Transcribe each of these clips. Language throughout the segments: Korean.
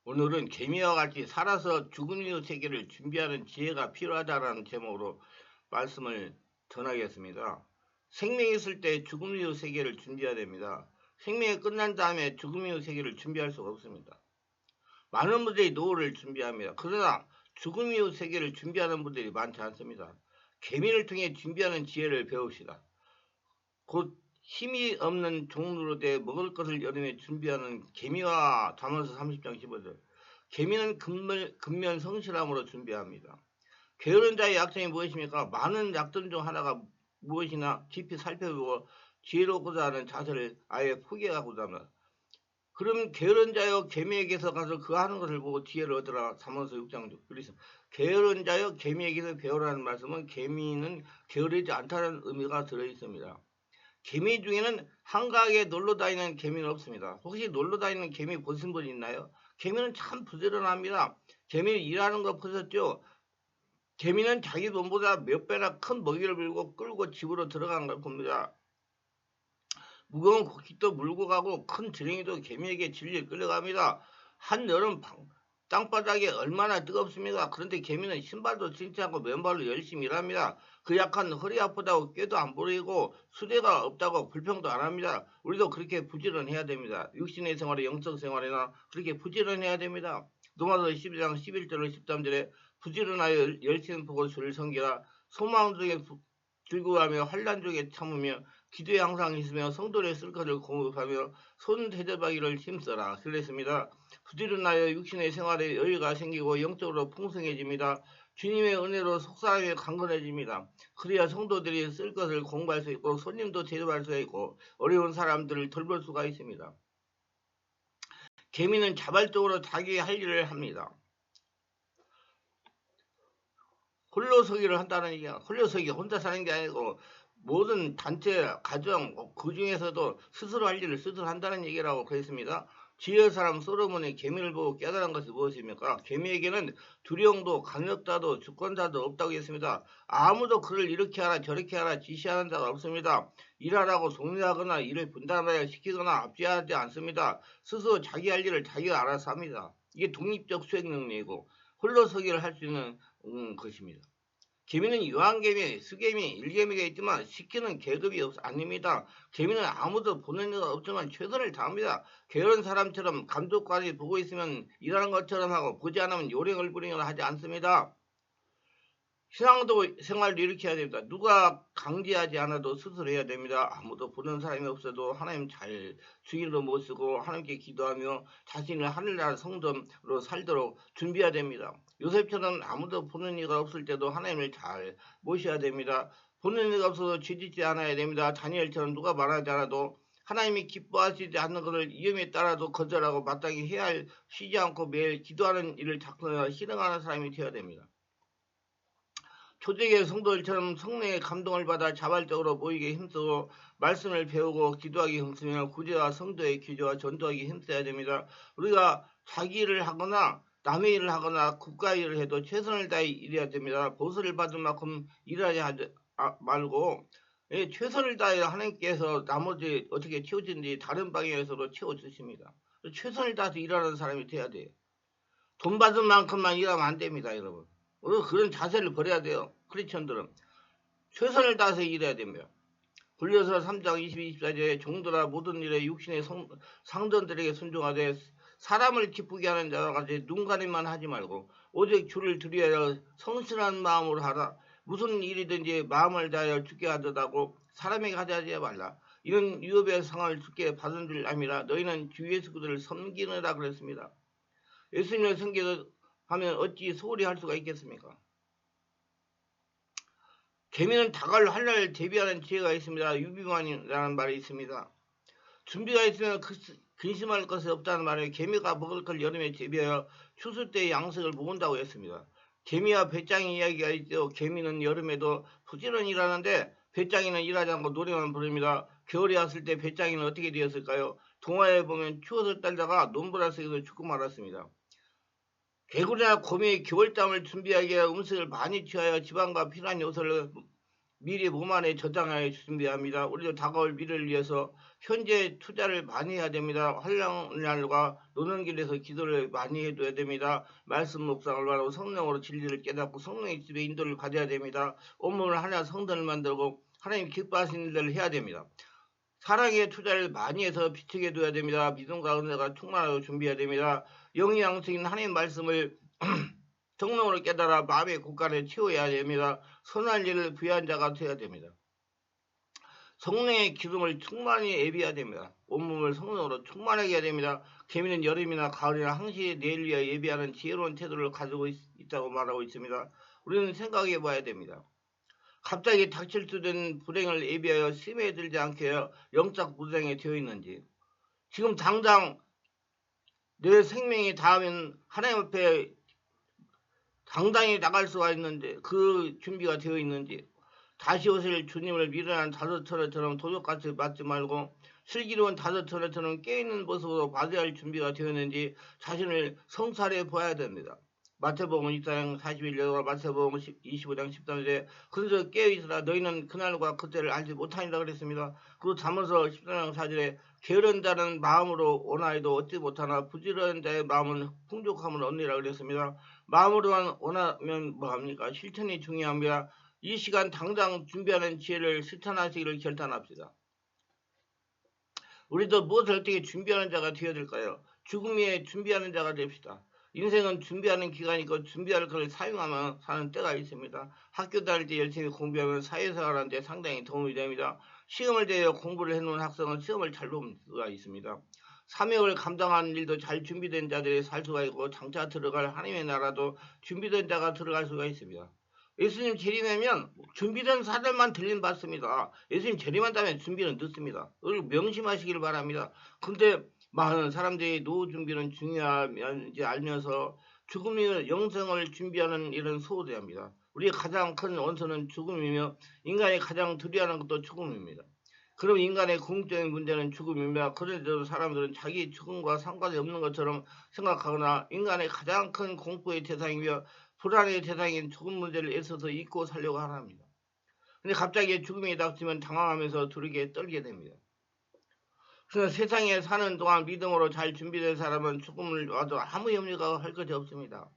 오늘은 개미와 같이 살아서 죽음 이후 세계를 준비하는 지혜가 필요하다라는 제목으로 말씀을 전하겠습니다. 생명이 있을 때 죽음 이후 세계를 준비해야 됩니다. 생명이 끝난 다음에 죽음 이후 세계를 준비할 수가 없습니다. 많은 분들이 노후를 준비합니다. 그러나 죽음 이후 세계를 준비하는 분들이 많지 않습니다. 개미를 통해 준비하는 지혜를 배웁시다. 곧 힘이 없는 종으로 돼 먹을 것을 여름에 준비하는 개미와 잠언서 30장 15절. 개미는 근면 성실함으로 준비합니다. 게으른 자의 약점이 무엇입니까? 많은 약점 중 하나가 무엇이나 깊이 살펴보고 지혜롭고자 하는 자세를 아예 포기하고자 합니다. 그럼 게으른 자여 개미에게서 가서 그 하는 것을 보고 지혜를 얻으라. 잠언서 6장 6. 그래서 게으른 자여 개미에게서 배우라는 말씀은 개미는 게으르지 않다는 의미가 들어있습니다. 개미 중에는 한가하게 놀러 다니는 개미는 없습니다. 혹시 놀러 다니는 개미 보신 분 있나요? 개미는 참 부지런합니다. 개미는 일하는 거 보셨죠? 개미는 자기 몸보다 몇 배나 큰 먹이를 끌고 집으로 들어가는 걸 봅니다. 무거운 고깃도 물고 가고 큰 지렁이도 개미에게 질질 끌려갑니다. 한여름 땅바닥에 얼마나 뜨겁습니까? 그런데 개미는 신발도 신지 않고 맨발로 열심히 일합니다. 그 약한 허리 아프다고 꾀도 안 부리고 수레가 없다고 불평도 안 합니다. 우리도 그렇게 부지런해야 됩니다. 육신의 생활에 영적 생활이나 그렇게 부지런해야 됩니다. 로마서 12장 11절로 13절에 부지런하여 열심히 보고 주를 섬기라. 소망 중에 즐거워하며 환난 중에 참으며 기도에 항상 있으며 성도의 쓸 것을 공급하며 손 대접하기를 힘써라. 그랬습니다. 부지런하여 육신의 생활에 여유가 생기고 영적으로 풍성해집니다. 주님의 은혜로 속사람이 강건해집니다. 그래야 성도들이 쓸 것을 공부할 수 있고 손님도 대접할 수 있고 어려운 사람들을 돌볼 수가 있습니다. 개미는 자발적으로 자기 할 일을 합니다. 홀로서기를 한다는 얘기야. 홀로서기 혼자 사는 게 아니고 모든 단체, 가정, 그 중에서도 스스로 할 일을 스스로 한다는 얘기라고 그랬습니다. 지혜 사람 솔로몬이 개미를 보고 깨달은 것이 무엇입니까? 개미에게는 두려움도 강력자도 주권자도 없다고 했습니다. 아무도 그를 이렇게 하라 저렇게 하라 지시하는 자가 없습니다. 일하라고 독려하거나 일을 분담하여 시키거나 압제하지 않습니다. 스스로 자기 할 일을 자기가 알아서 합니다. 이게 독립적 수행 능력이고 홀로서기를 할 수 있는 것입니다. 개미는 유한개미, 수개미, 일개미가 있지만 시키는 계급이 아닙니다. 개미는 아무도 보는 이가 없지만 최선을 다합니다. 게으른 사람처럼 감독관이 보고 있으면 일하는 것처럼 하고 보지 않으면 요령을 부리거나 하지 않습니다. 신앙도 생활도 이렇게 해야 됩니다. 누가 강제하지 않아도 스스로 해야 됩니다. 아무도 보는 사람이 없어도 하나님 잘 주인으로 모시고 하나님께 기도하며 자신을 하늘나라 성dom으로 살도록 준비해야 됩니다. 요셉처럼 아무도 보는 이가 없을 때도 하나님을 잘 모셔야 됩니다. 보는 이가 없어도 죄짓지 않아야 됩니다. 다니엘처럼 누가 말하지 않아도 하나님이 기뻐하시지 않는 것을 위험에 따라도 거절하고 마땅히 해야 할 쉬지 않고 매일 기도하는 일을 작성하여 실행하는 사람이 되어야 됩니다. 초대교회 성도들처럼 성령의 감동을 받아 자발적으로 모이게 힘쓰고 말씀을 배우고 기도하기 힘쓰며 구제와 성도의 기도와 전도하기 힘써야 됩니다. 우리가 자기 일을 하거나 남의 일을 하거나 국가 일을 해도 최선을 다해 일해야 됩니다. 보수를 받은 만큼 일하지 말고 최선을 다해 하나님께서 나머지 어떻게 채워지는지 다른 방향에서도 채워주십니다. 최선을 다해서 일하는 사람이 돼야 돼요. 돈 받은 만큼만 일하면 안 됩니다, 여러분. 그런 자세를 버려야 돼요. 크리스천들은 최선을 다해서 일해야 됩니다. 굴려서 3장 22, 24절에 종들아 모든 일에 육신의 상전들에게 순종하되 사람을 기쁘게 하는 자와 같이 눈가림만 하지 말고 오직 주를 드리하여 성실한 마음으로 하라. 무슨 일이든지 마음을 다하여 죽게 하듯하고 사람에게 하지 말라. 이런 유업의 상을 죽게 받은 줄 압니다. 너희는 주 예수 그들을 섬기느라 그랬습니다. 예수님을 섬기하면 어찌 소홀히 할 수가 있겠습니까? 개미는 닭을 할 날 대비하는 지혜가 있습니다. 유비만이라는 말이 있습니다. 준비가 있으면 근심할 것이 없다는 말에 개미가 먹을 걸 여름에 대비하여 추수 때 양식을 모은다고 했습니다. 개미와 배짱이 이야기가 있죠. 개미는 여름에도 부지런히 일하는데 배짱이는 일하지 않고 노래만 부릅니다. 겨울이 왔을 때 배짱이는 어떻게 되었을까요? 동화에 보면 추워서 떨다가 논보라 속에서 죽고 말았습니다. 개구리나 곰이 겨울잠을 준비하기 위해 음식을 많이 취하여 지방과 필요한 요소를 미리 몸 안에 저장하여 준비합니다. 우리도 다가올 미래를 위해서 현재 투자를 많이 해야 됩니다. 환란과 노는 길에서 기도를 많이 해둬야 됩니다. 말씀 묵상을 하고 성령으로 진리를 깨닫고 성령의 집에 인도를 가져야 됩니다. 온몸을 하나 성전을 만들고 하나님 기뻐하시는 일을 해야 됩니다. 사랑에 투자를 많이 해서 비치게 둬야 됩니다. 믿음과 은혜가 충만하고 준비해야 됩니다. 영의 양식인 하나님 말씀을 성령으로 깨달아 마음의 곳간을 채워야 됩니다. 선한 일을 부여한 자가 되어야 됩니다. 성령의 기름을 충만히 예비해야 됩니다. 온몸을 성령으로 충만하게 해야 됩니다. 개미는 여름이나 가을이나 항시 내일 위하여 예비하는 지혜로운 태도를 가지고 있다고 말하고 있습니다. 우리는 생각해 봐야 됩니다. 갑자기 닥칠 수 있는 불행을 예비하여 심해 들지 않게 영적 불행에 되어 있는지, 지금 당장 내 생명이 닿으면 하나님 앞에 당당히 나갈 수가 있는지 그 준비가 되어 있는지, 다시 오실 주님을 미련한 다섯처럼 도둑같이 맞지 말고 슬기로운 다섯처럼 깨있는 모습으로 맞아야 할 준비가 되었는지 자신을 성찰해 보아야 됩니다. 마태복음 24장 41절, 마태복음 25장 13절에 그래서 깨어있으라 너희는 그날과 그때를 알지 못하니라 그랬습니다. 그리고 잠언서 14장 4절에 게으른 자는 마음으로 원하여도 얻지 못하나 부지런한 자의 마음은 풍족함을 얻느니라 그랬습니다. 마음으로만 원하면 뭐합니까? 실천이 중요합니다. 이 시간 당장 준비하는 지혜를 실천하시기를 결단합시다. 우리도 무엇을 어떻게 준비하는 자가 되어야 될까요? 죽음 위에 준비하는 자가 됩시다. 인생은 준비하는 기간이 있고 준비할 것을 사용하면 사는 때가 있습니다. 학교 다닐 때 열심히 공부하면 사회생활하는 데 상당히 도움이 됩니다. 시험을 대해 공부를 해놓은 학생은 시험을 잘 볼 수가 있습니다. 사명을 감당하는 일도 잘 준비된 자들이 살 수가 있고 장차 들어갈 하나님의 나라도 준비된 자가 들어갈 수가 있습니다. 예수님 재림하면 준비된 사람만 들림 받습니다. 예수님 재림한다면 준비는 늦습니다. 그걸 명심하시길 바랍니다. 근데 많은 사람들이 노후 준비는 중요한지 알면서 죽음이 영생을 준비하는 일은 소홀해합니다. 우리의 가장 큰 원수는 죽음이며 인간이 가장 두려워하는 것도 죽음입니다. 그럼 인간의 궁극적인 문제는 죽음입니다. 그런데도 사람들은 자기 죽음과 상관이 없는 것처럼 생각하거나 인간의 가장 큰 공포의 대상이며 불안의 대상인 죽음 문제를 애써서 잊고 살려고 합니다. 근데 갑자기 죽음이 닥치면 당황하면서 두렵게 떨게 됩니다. 그래서 세상에 사는 동안 믿음으로 잘 준비된 사람은 죽음을 와도 아무 염려가 할 것이 없습니다.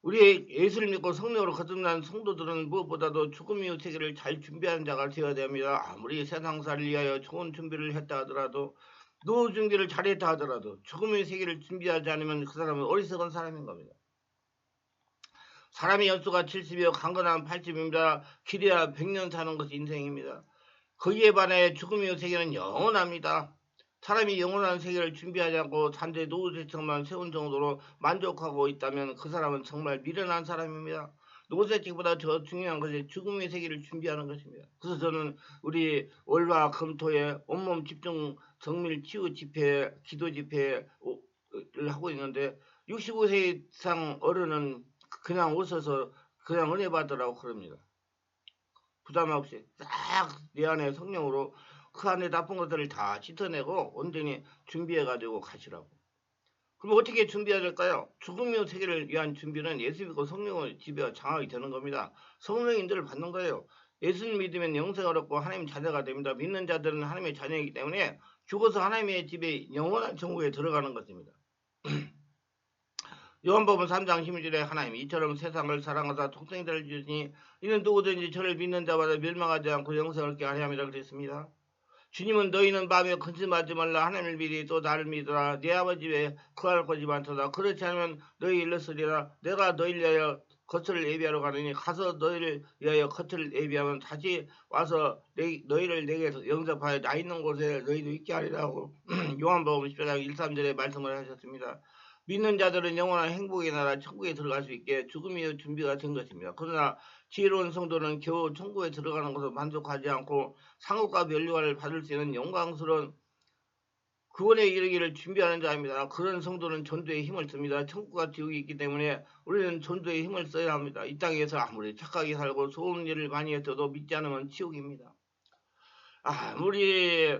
우리 예수를 믿고 성령으로 거듭난 성도들은 무엇보다도 죽음 이후 세계를 잘 준비하는 자가 되어야 됩니다. 아무리 세상사를 위하여 좋은 준비를 했다 하더라도, 노후 준비를 잘했다 하더라도 죽음의 세계를 준비하지 않으면 그 사람은 어리석은 사람인 겁니다. 사람의 연수가 70이요 강건한 80입니다. 길어야 100년 사는 것이 인생입니다. 거기에 반해 죽음 이후 세계는 영원합니다. 사람이 영원한 세계를 준비하지 않고 단지 노후 세척만 세운 정도로 만족하고 있다면 그 사람은 정말 미련한 사람입니다. 노후 세척보다 더 중요한 것이 죽음의 세계를 준비하는 것입니다. 그래서 저는 우리 월화 금토에 온몸 집중 정밀 치유 집회, 기도 집회를 하고 있는데 65세 이상 어른은 그냥 오셔서 그냥 은혜 받으라고 그럽니다. 부담 없이 딱 내 안에 성령으로 그 안에 나쁜 것들을 다 씻어내고 온전히 준비해가지고 가시라고. 그럼 어떻게 준비해야 될까요? 죽음 이후 세계를 위한 준비는 예수 믿고 성령의 지배와 장악이 되는 겁니다. 성령의 인도를 받는 거예요. 예수님 믿으면 영생을 얻고 하나님 자녀가 됩니다. 믿는 자들은 하나님의 자녀이기 때문에 죽어서 하나님의 집에 영원한 천국에 들어가는 것입니다. 요한복음 3장 12절에 하나님 이처럼 세상을 사랑하사 독생자를 주시니 이는 누구든지 저를 믿는 자마다 멸망하지 않고 영생을 얻게 하려 함이라 그랬습니다. 주님은 너희는 마음에 근심하지 말라 하나님을 믿으니 또 나를 믿으라 내 아버지 집에 구할 것이 많도다. 그렇지 않으면 너희 일렀으리라 내가 너희를 위하여 거처를 예비하러 가느니 가서 너희를 위하여 거처를 예비하면 다시 와서 너희를 내게 영접하여 나 있는 곳에 너희도 있게 하리라고 요한복음 14장 1, 3절에 말씀을 하셨습니다. 믿는 자들은 영원한 행복의 나라 천국에 들어갈 수 있게 죽음이 준비가 된 것입니다. 그러나 지혜로운 성도는 겨우 천국에 들어가는 것을 만족하지 않고 상급과 면류관을 받을 수 있는 영광스러운 구원에 이르기를 준비하는 자입니다. 그런 성도는 전도에 힘을 씁니다. 천국과 지옥이 있기 때문에 우리는 전도에 힘을 써야 합니다. 이 땅에서 아무리 착하게 살고 좋은 일을 많이 했어도 믿지 않으면 지옥입니다. 아무리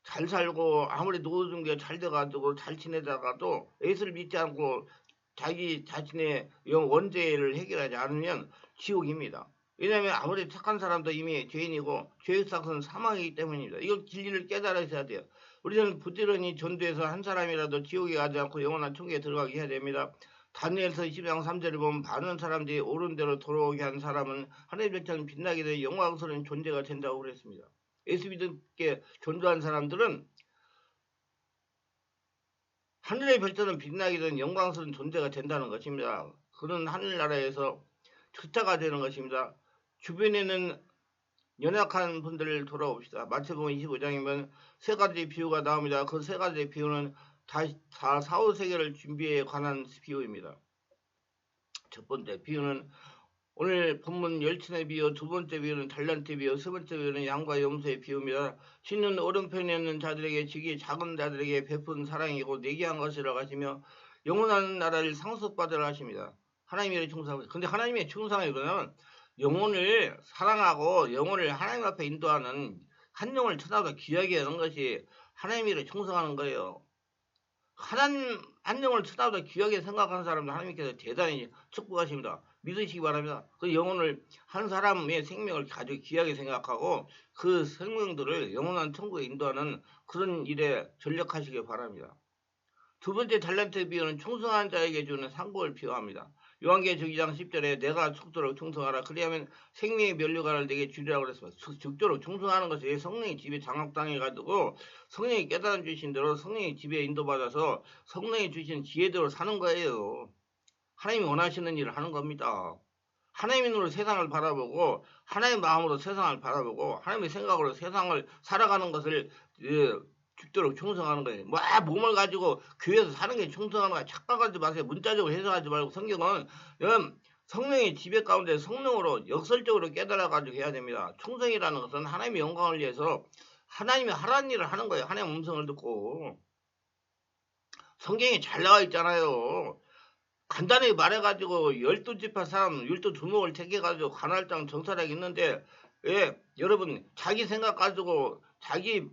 잘 살고 아무리 노후 중개 잘 돼가지고 잘 지내다가도 예수를 믿지 않고 자기 자신의 원죄를 해결하지 않으면 지옥입니다. 왜냐하면 아무리 착한 사람도 이미 죄인이고 죄의 삭은 사망이기 때문입니다. 이거 진리를 깨달으셔야 돼요. 우리는 부지런히 전도해서 한 사람이라도 지옥에 가지 않고 영원한 천국에 들어가게 해야 됩니다. 다니엘서 20장 3절을 보면 많은 사람들이 옳은 대로 돌아오게 한 사람은 하나님의 처럼 빛나게 된 영광스러운 존재가 된다고 그랬습니다. 예수 믿음께 전도한 사람들은 하늘의 별처럼 빛나게 된 영광스러운 존재가 된다는 것입니다. 그런 하늘나라에서 주타가 되는 것입니다. 주변에는 연약한 분들을 돌아옵시다. 마태복음 25장이면 세 가지 비유가 나옵니다. 그 세 가지 비유는 다 사후세계를 준비에 관한 비유입니다. 첫 번째 비유는 오늘 본문 열친의 비유, 두 번째 비유는 달란트 비유, 세 번째 비유는 양과 염소의 비유입니다. 주는 오른편에 있는 자들에게 지기 작은 자들에게 베푼 사랑이고 내기한 것이라고 하시며 영원한 나라를 상속받으라 하십니다. 하나님의 충성을. 근데 하나님의 충성이거는 영혼을 사랑하고 영혼을 하나님 앞에 인도하는 한 영을 쳐다도 귀하게 하는 것이 하나님의 충성하는 거예요. 하나님 한 영을 쳐다도 귀하게 생각하는 사람도 하나님께서 대단히 축복하십니다. 믿으시기 바랍니다. 그 영혼을 한 사람의 생명을 아주 귀하게 생각하고 그 생명들을 영원한 천국에 인도하는 그런 일에 전력하시기 바랍니다. 두 번째 달란트 비유는 충성한 자에게 주는 상급을 비유합니다. 요한계시록 2장 10절에 내가 죽도록 충성하라. 그리하면 생명의 면류관을 내게 주리라고 그랬습니다. 죽도록 충성하는 것이 성령의 집에 장악당해가지고 성령이 깨달음 주신 대로 성령의 집에 인도받아서 성령이 주신 지혜대로 사는 거예요. 하나님이 원하시는 일을 하는 겁니다. 하나님의 눈으로 세상을 바라보고 하나님의 마음으로 세상을 바라보고 하나님의 생각으로 세상을 살아가는 것을 죽도록 충성하는 거예요. 몸을 가지고 교회에서 사는 게 충성하는 거야. 착각하지 마세요. 문자적으로 해석하지 말고 성경은 성령의 지배 가운데 성령으로 역설적으로 깨달아가지고 해야 됩니다. 충성이라는 것은 하나님의 영광을 위해서 하나님이 하라는 일을 하는 거예요. 하나님의 음성을 듣고. 성경에 잘 나와 있잖아요. 간단히 말해가지고 12지파 사람 12두목을 택해가지고 가나안 땅 정찰하게 있는데 여러분 자기 생각 가지고 자기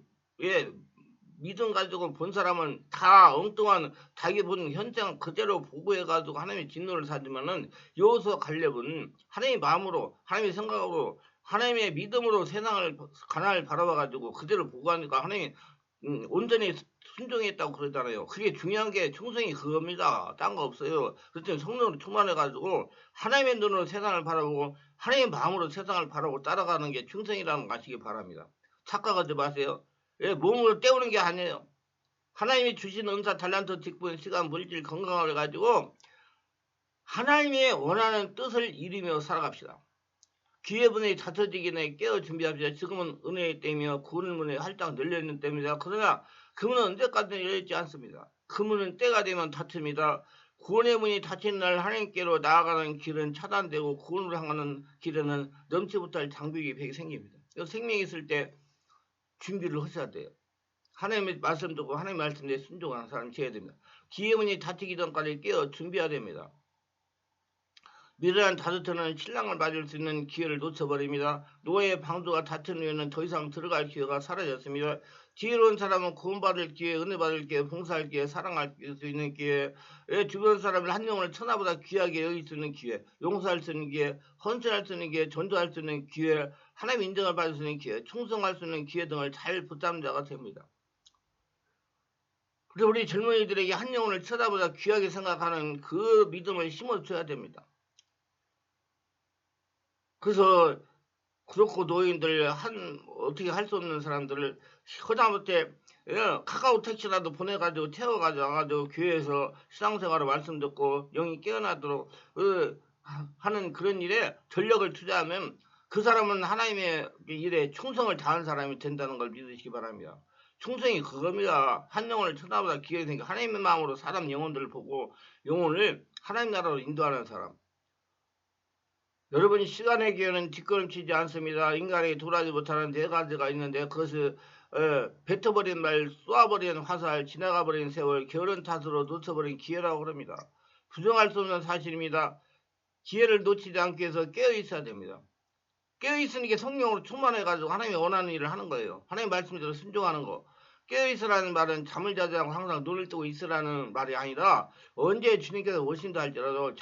믿음 가지고 본 사람은 다 엉뚱한 자기 본 현장 그대로 보고해가지고 하나님의 진노를 사지만은 여호수아 갈렙은 하나님의 마음으로 하나님의 생각으로 하나님의 믿음으로 세상을 가나안을 바라봐가지고 그대로 보고하니까 하나님이 온전히 순종했다고 그러잖아요. 그게 중요한 게 충성이 그겁니다. 딴 거 없어요. 그렇지만 성령으로 충만해가지고 하나님의 눈으로 세상을 바라보고 하나님의 마음으로 세상을 바라보고 따라가는 게 충성이라는 거 아시기 바랍니다. 착각하지 마세요. 몸으로 때우는 게 아니에요. 하나님이 주신 은사, 달란트, 직분, 시간, 물질, 건강을 가지고 하나님의 원하는 뜻을 이루며 살아갑시다. 기회 분이 닫혀지기 전에 깨어 준비합시다. 지금은 은혜의 때이며 구원의 문에 활짝 열려있는 때입니다. 그러나 그 문은 언제까지 열려있지 않습니다. 그 문은 때가 되면 닫힙니다. 구원의 문이 닫힌 날 하나님께로 나아가는 길은 차단되고 구원으로 향하는 길에는 넘치 못할 장벽이 생깁니다. 생명이 있을 때 준비를 하셔야 돼요. 하나님의 말씀 듣고 하나님의 말씀에 순종하는 사람이 되어야 됩니다. 기회 문이 닫히기 전까지 깨어 준비해야 됩니다. 미련한 다스트는 신랑을 맞을 수 있는 기회를 놓쳐버립니다. 노예의 방주가 닫힌 후에는 더 이상 들어갈 기회가 사라졌습니다. 지혜로운 사람은 구원받을 기회, 은혜받을 기회, 봉사할 기회, 사랑할 수 있는 기회, 주변 사람을 한 영혼을 천하보다 귀하게 여길 수 있는 기회, 용서할 수 있는 기회, 헌신할 수 있는 기회, 전도할 수 있는 기회, 하나님 인정을 받을 수 있는 기회, 충성할 수 있는 기회 등을 잘 붙잡는 자가 됩니다. 그래서 우리 젊은이들에게 한 영혼을 천하보다 귀하게 생각하는 그 믿음을 심어줘야 됩니다. 그래서 그렇고 노인들 어떻게 할 수 없는 사람들을 허다못해 카카오 택시라도 보내가지고 태워가지고 와가지고 교회에서 신앙생활을 말씀 듣고 영이 깨어나도록 하는 그런 일에 전력을 투자하면 그 사람은 하나님의 일에 충성을 다한 사람이 된다는 걸 믿으시기 바랍니다. 충성이 그겁니다. 한 영혼을 천하보다 귀하게 생겨 하나님의 마음으로 사람 영혼들을 보고 영혼을 하나님 나라로 인도하는 사람. 여러분 시간의 기회는 뒷걸음치지 않습니다. 인간에게 돌아지 못하는 네 가지가 있는데 그것을 뱉어버린 말, 쏘아버린 화살, 지나가버린 세월, 게으른 탓으로 놓쳐버린 기회라고 그럽니다. 부정할 수 없는 사실입니다. 기회를 놓치지 않기 위해서 깨어있어야 됩니다. 깨어있으니 게 성령으로 충만해가지고 하나님이 원하는 일을 하는 거예요. 하나님 말씀대로 순종하는 거. 깨어있으라는 말은 잠을 자지 않고 항상 눈을 뜨고 있으라는 말이 아니라 언제 주님께서 오신다 할지라도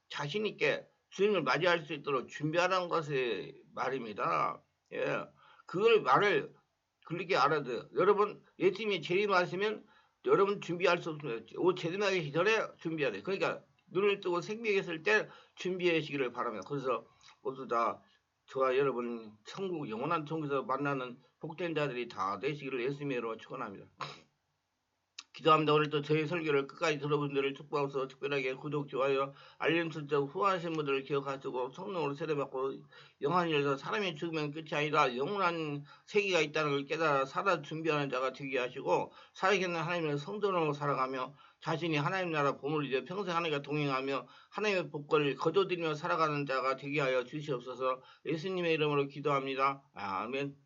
자신있게 주님을 맞이할 수 있도록 준비하라는 것의 말입니다. 예, 그걸 말을 그렇게 알아야 돼요. 여러분 예수님이 재림하시면 여러분 준비할 수 없습니다. 옷 재림하기 전에 준비해야 돼요. 그러니까 눈을 뜨고 생명했을 때 준비하시기를 바랍니다. 그래서 모두 다 저와 여러분 천국 영원한 천국에서 만나는 복된 자들이 다 되시기를 예수님의 이름으로 축원합니다. 기도합니다. 오늘도 저희 설교를 끝까지 들어본 분들을 축복하셔서 특별하게 구독, 좋아요, 알림 설정, 후원하신 분들을 기억하시고 성령으로 세례받고 영원히 열서 사람이 죽으면 끝이 아니라 영원한 세계가 있다는 걸 깨달아 살아 준비하는 자가 되게 하시고 살아계는 하나님의 성전으로 살아가며 자신이 하나님 나라 보물을 이제 평생 하나님과 동행하며 하나님의 복권을 거둬들이며 살아가는 자가 되게 하여 주시옵소서. 예수님의 이름으로 기도합니다. 아멘.